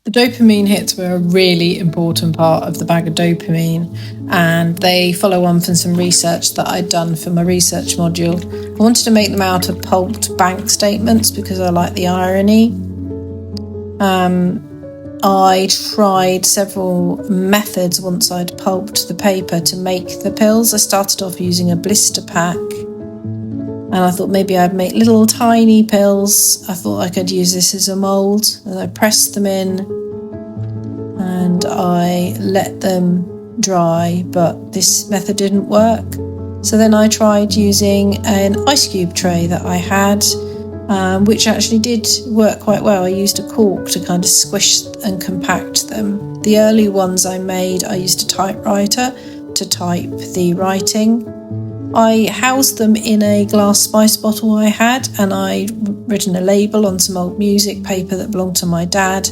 The dopamine hits were a really important part of the bag of dopamine, and they follow on from some research that I'd done for my research module. I wanted to make them out of pulped bank statements because I like the irony. I tried several methods once I'd pulped the paper to make the pills. I started off using a blister pack, and I thought maybe I'd make little tiny pills. I thought I could use this as a mould, and I pressed them in and I let them dry, but this method didn't work. So then I tried using an ice cube tray that I had, which actually did work quite well. I used a cork to kind of squish and compact them. The early ones I made, I used a typewriter to type the writing. I housed them in a glass spice bottle I had, and I'd written a label on some old music paper that belonged to my dad,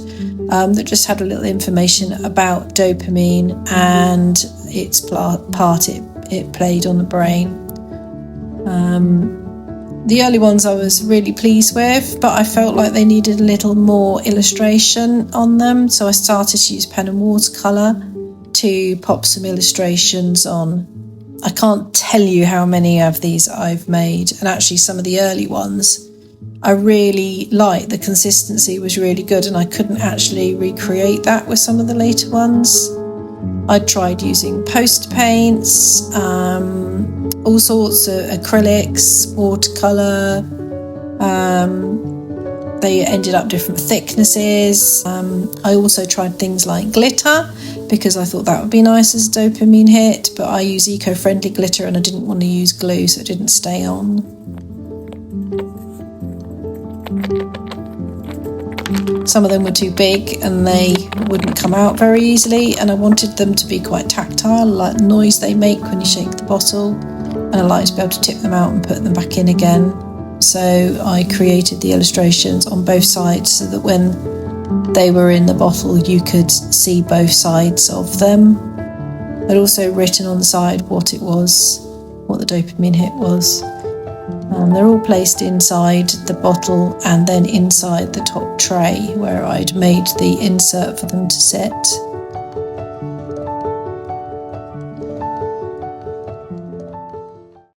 that just had a little information about dopamine and its part it played on the brain. The early ones I was really pleased with, but I felt like they needed a little more illustration on them, so I started to use pen and watercolour to pop some illustrations on. I can't tell you how many of these I've made, and actually some of the early ones I really liked. The consistency was really good, and I couldn't actually recreate that with some of the later ones. I tried using poster paints, all sorts of acrylics, watercolour. They ended up different thicknesses. I also tried things like glitter because I thought that would be nice as a dopamine hit, but I use eco-friendly glitter and I didn't want to use glue, so it didn't stay on. Some of them were too big and they wouldn't come out very easily, and I wanted them to be quite tactile, like the noise they make when you shake the bottle, and I like to be able to tip them out and put them back in again. So I created the illustrations on both sides so that when they were in the bottle you could see both sides of them. I'd also written on the side what it was, what the dopamine hit was. They're all placed inside the bottle and then inside the top tray where I'd made the insert for them to sit.